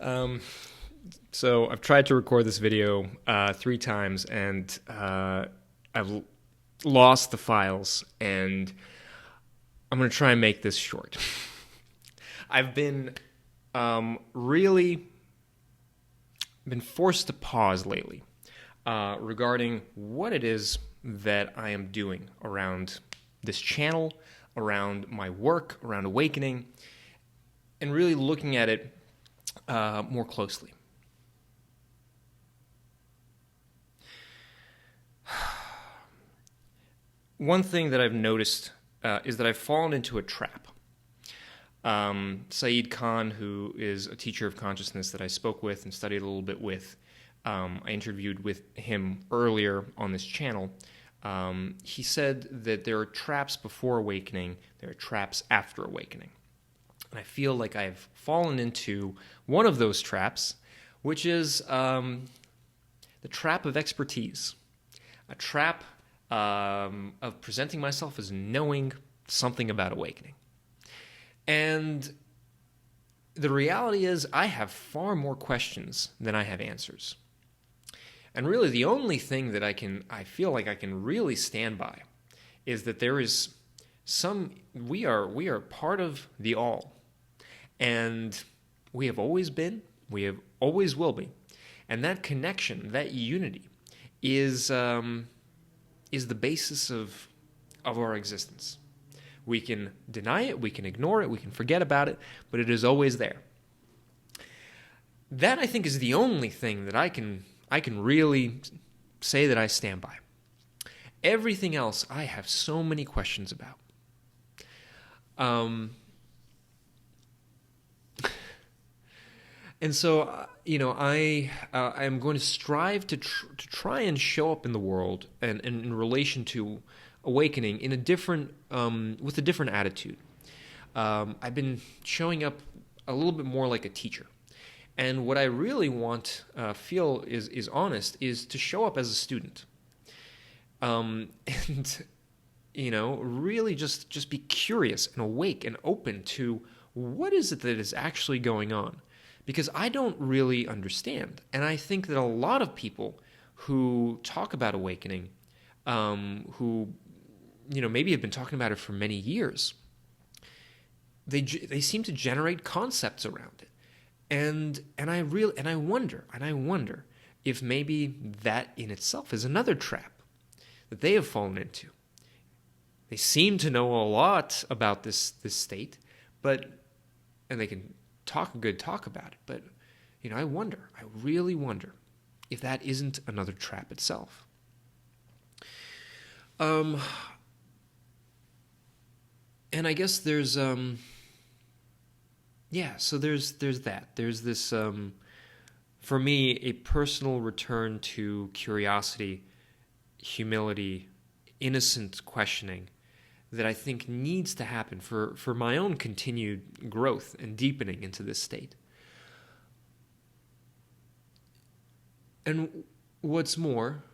Um, so I've tried to record this video 3 times, and I've lost the files, and I'm going to try and make this short. I've been really been forced to pause lately regarding what it is that I am doing around this channel, around my work, around awakening, and really looking at it more closely. One thing that I've noticed is that I've fallen into a trap. Saeed Khan, who is a teacher of consciousness that I spoke with and studied a little bit with, I interviewed with him earlier on this channel. He said that there are traps before awakening, there are traps after awakening. And I feel like I've fallen into one of those traps, which is the trap of expertise, a trap of presenting myself as knowing something about awakening. And the reality is I have far more questions than I have answers. And really the only thing that I feel like I can really stand by is that there is we are part of the all. And we have always been, we have always will be. And that connection, that unity is the basis of our existence. We can deny it, we can ignore it, we can forget about it, but it is always there. That, I think, is the only thing that I can really say that I stand by. Everything else I have so many questions about. And so, I am going to strive to try and show up in the world and in relation to awakening in a different, with a different attitude. I've been showing up a little bit more like a teacher, and what I really feel is honest, is to show up as a student, and really just be curious and awake and open to what is it that is actually going on. Because I don't really understand. And I think that a lot of people who talk about awakening, who maybe have been talking about it for many years, they seem to generate concepts around it. And I wonder if maybe that in itself is another trap that they have fallen into. They seem to know a lot about this state, and they can talk about it, but I really wonder if that isn't another trap itself. And I guess there's so there's that. There's this for me, a personal return to curiosity, humility, innocent questioning that I think needs to happen for my own continued growth and deepening into this state. And what's more,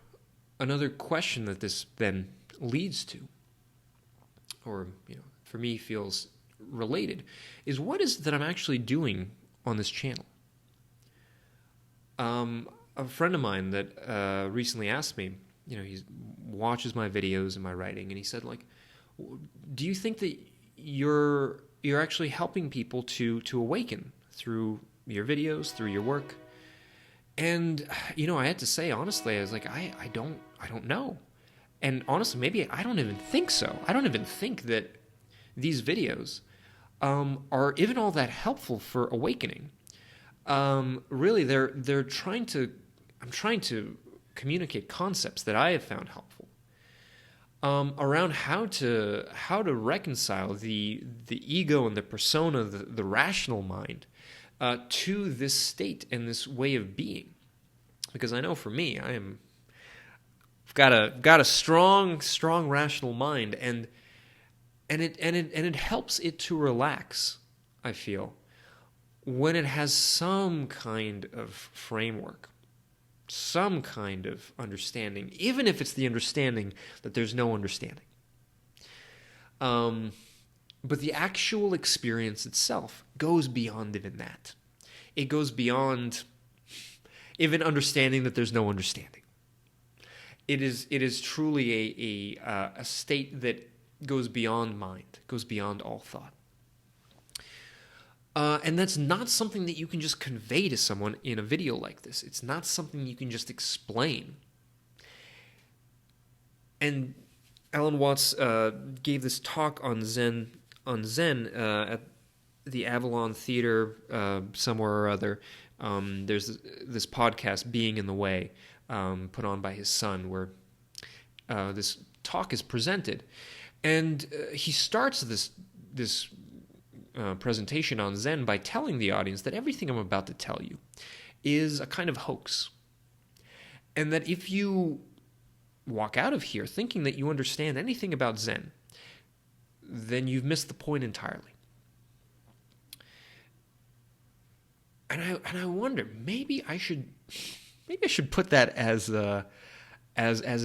another question that this then leads to, or for me feels related, is what is it that I'm actually doing on this channel? A friend of mine that recently asked me, he watches my videos and my writing, and he said, do you think that you're actually helping people to awaken through your videos, through your work? And I had to say honestly, I was like, I don't know. And honestly, maybe I don't even think so. I don't even think that these videos are even all that helpful for awakening. Really, I'm trying to communicate concepts that I have found helpful. Around how to reconcile the ego and the persona, the rational mind, to this state and this way of being, because I know for me, I've got a strong rational mind, and it helps it to relax. I feel when it has some kind of framework, some kind of understanding, even if it's the understanding that there's no understanding. But the actual experience itself goes beyond even that. it goes beyond even understanding that there's no understanding. It is truly a state that goes beyond mind, goes beyond all thought. And that's not something that you can just convey to someone in a video like this. It's not something you can just explain. And Alan Watts gave this talk on Zen at the Avalon Theater somewhere or other. There's this podcast, Being in the Way, put on by his son, where this talk is presented. And he starts this presentation on Zen by telling the audience that everything I'm about to tell you is a kind of hoax. And that if you walk out of here thinking that you understand anything about Zen, then you've missed the point entirely. And I wonder, maybe I should put that as a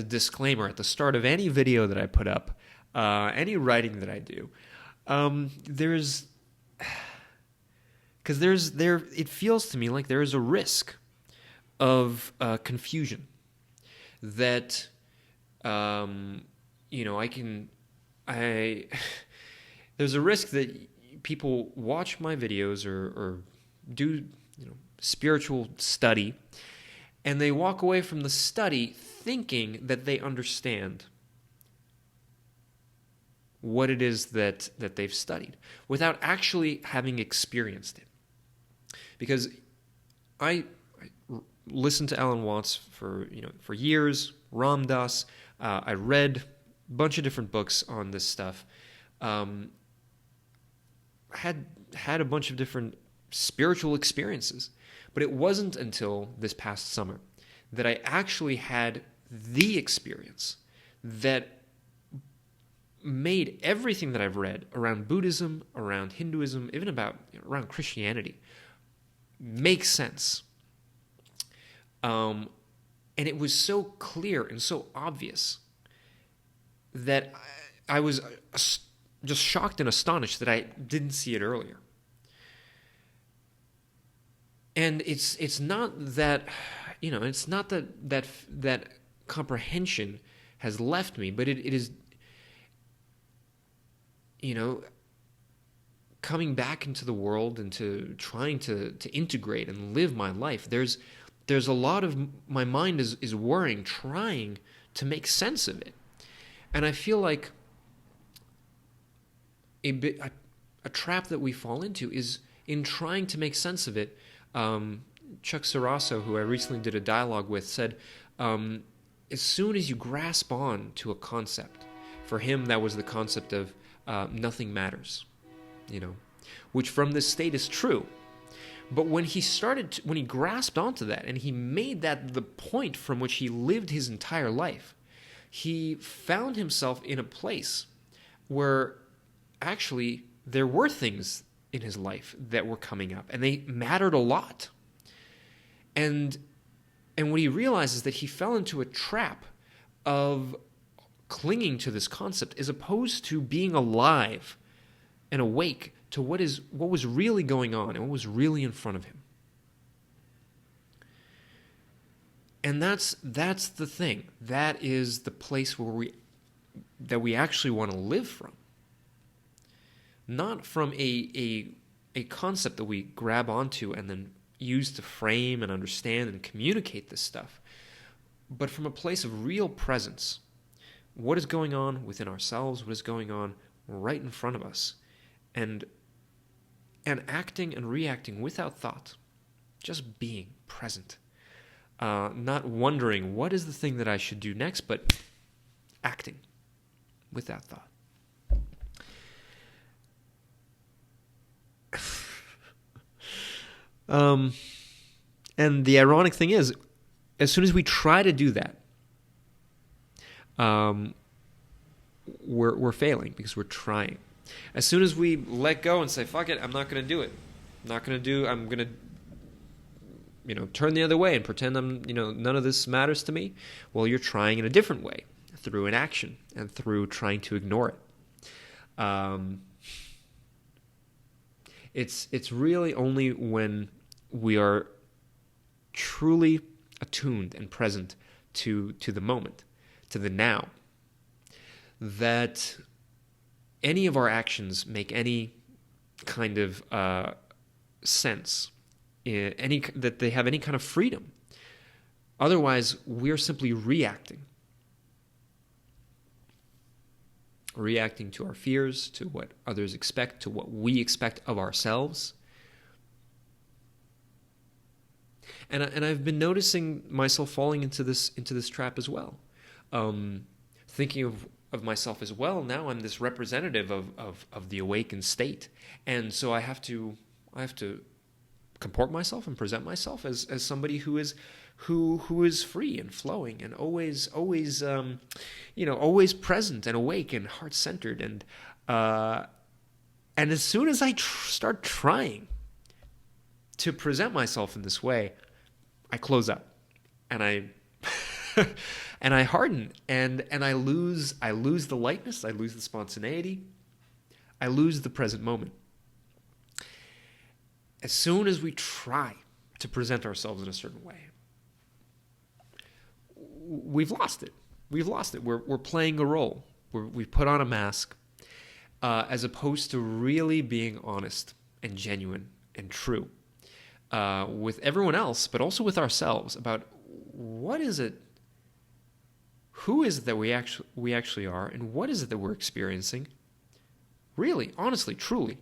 disclaimer at the start of any video that I put up, any writing that I do. It feels to me like there is a risk of confusion that there's a risk that people watch my videos or do spiritual study, and they walk away from the study thinking that they understand what it is that they've studied without actually having experienced it. Because I listened to Alan Watts for years, Ram Dass. I read a bunch of different books on this stuff. Had a bunch of different spiritual experiences, but it wasn't until this past summer that I actually had the experience that made everything that I've read around Buddhism, around Hinduism, even around Christianity make sense. And it was so clear and so obvious that I was just shocked and astonished that I didn't see it earlier. And it's not that, it's not that comprehension has left me, but it is, coming back into the world and to trying to integrate and live my life. There's a lot of my mind is worrying, trying to make sense of it. And I feel like a trap that we fall into is in trying to make sense of it. Chuck Sarasso, who I recently did a dialogue with, said, as soon as you grasp on to a concept, for him that was the concept of nothing matters, which from this state is true. But when he grasped onto that and he made that the point from which he lived his entire life, he found himself in a place where actually there were things in his life that were coming up, and they mattered a lot. And what he realized is that he fell into a trap of clinging to this concept as opposed to being alive and awake to what was really going on and what was really in front of him. And that's the thing. That is the place where we actually want to live from. Not from a concept that we grab onto and then use to frame and understand and communicate this stuff, but from a place of real presence. What is going on within ourselves? What is going on right in front of us? And acting and reacting without thought. Just being present. Not wondering what is the thing that I should do next, but acting without thought. And the ironic thing is, as soon as we try to do that, we're failing because we're trying. As soon as we let go and say, fuck it, I'm not going to do it. I'm going to, turn the other way and pretend none of this matters to me. Well, you're trying in a different way, through inaction and through trying to ignore it. It's really only when we are truly attuned and present to the moment, to the now, that any of our actions make any kind of sense, that they have any kind of freedom. Otherwise, we're simply reacting to our fears, to what others expect, to what we expect of ourselves. And I've been noticing myself falling into this trap as well. Thinking of myself as well, now I'm this representative of the awakened state. And so I have to comport myself and present myself as somebody who is free and flowing and always present and awake and heart-centered. And as soon as I start trying to present myself in this way, I close up and I and I harden and I lose the lightness, I lose the spontaneity, I lose the present moment. As soon as we try to present ourselves in a certain way, we've lost it. We're playing a role. We've put on a mask, as opposed to really being honest and genuine and true with everyone else, but also with ourselves about what is it, who is it that we actually are, and what is it that we're experiencing, really, honestly, truly.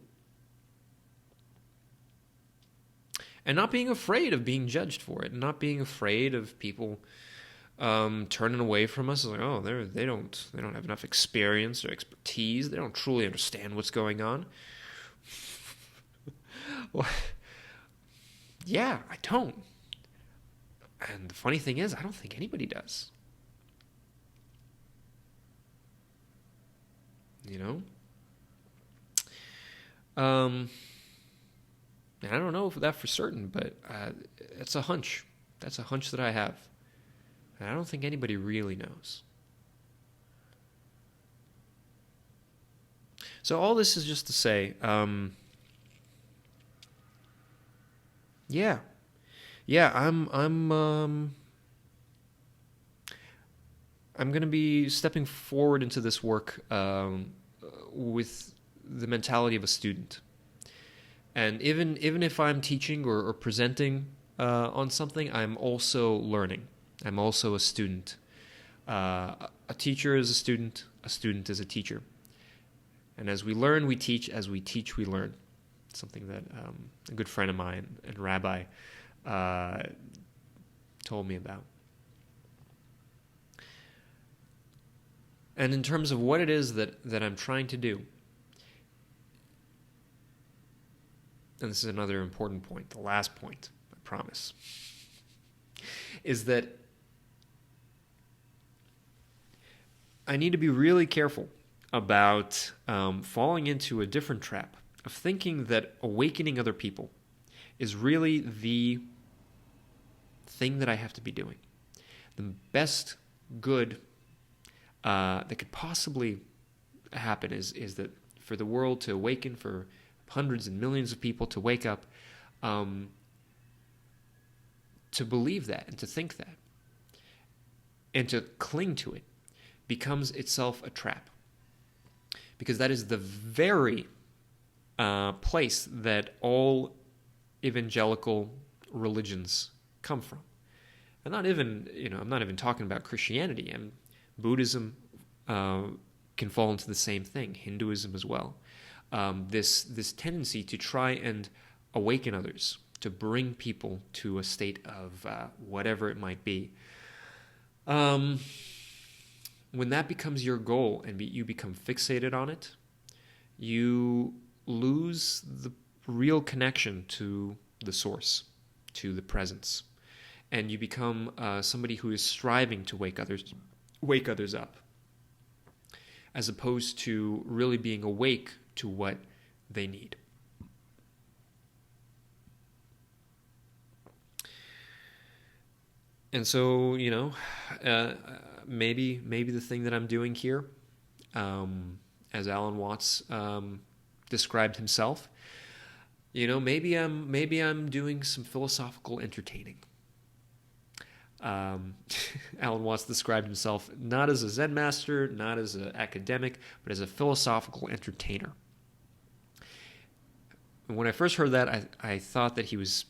And not being afraid of being judged for it, and not being afraid of people turning away from us, like, oh, they don't have enough experience or expertise, they don't truly understand what's going on. Well, yeah, I don't. And the funny thing is, I don't think anybody does. And I don't know that for certain, but it's a hunch. That's a hunch that I have. And I don't think anybody really knows. So all this is just to say, I'm going to be stepping forward into this work with the mentality of a student. And even if I'm teaching or presenting on something, I'm also learning. I'm also a student. A teacher is a student is a teacher. And as we learn, we teach. As we teach, we learn. Something that a good friend of mine and rabbi told me about. And in terms of what it is that I'm trying to do, and this is another important point, the last point, I promise, is that I need to be really careful about falling into a different trap of thinking that awakening other people is really the thing that I have to be doing. The best good that could possibly happen is that for the world to awaken, for hundreds and millions of people to wake up, to believe that and to think that and to cling to it becomes itself a trap. Because that is the very place that all evangelical religions come from. And not even, I'm not even talking about Christianity. And Buddhism can fall into the same thing. Hinduism as well. This tendency to try and awaken others, to bring people to a state of whatever it might be. When that becomes your goal and you become fixated on it, you lose the real connection to the source, to the presence, and you become somebody who is striving to wake others up, as opposed to really being awake to what they need. And so, maybe the thing that I'm doing here, as Alan Watts described himself, Maybe I'm doing some philosophical entertaining. Alan Watts described himself not as a Zen master, not as an academic, but as a philosophical entertainer. And when I first heard that, I thought that he was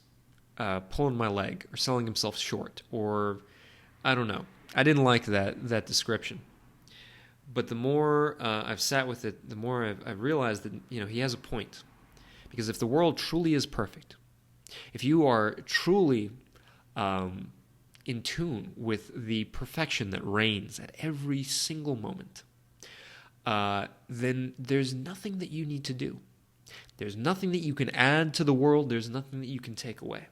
pulling my leg or selling himself short, or I don't know. I didn't like that description. But the more I've sat with it, the more I've realized that he has a point. Because if the world truly is perfect, if you are truly in tune with the perfection that reigns at every single moment, then there's nothing that you need to do. There's nothing that you can add to the world. There's nothing that you can take away.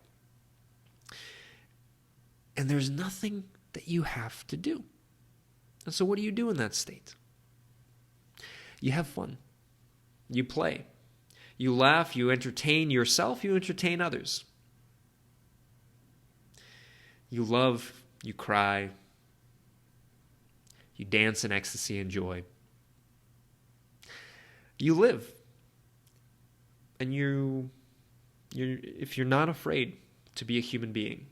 And there's nothing that you have to do. And so what do you do in that state? You have fun. You play. You laugh. You entertain yourself. You entertain others. You love. You cry. You dance in ecstasy and joy. You live. And if you're not afraid to be a human being,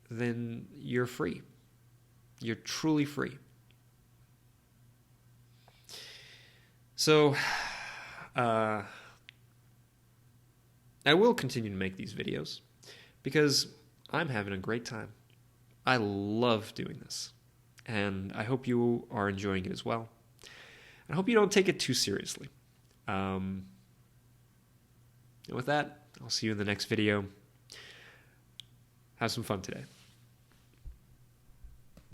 then you're free. You're truly free. So, I will continue to make these videos because I'm having a great time. I love doing this, and I hope you are enjoying it as well. I hope you don't take it too seriously. And with that, I'll see you in the next video. Have some fun today.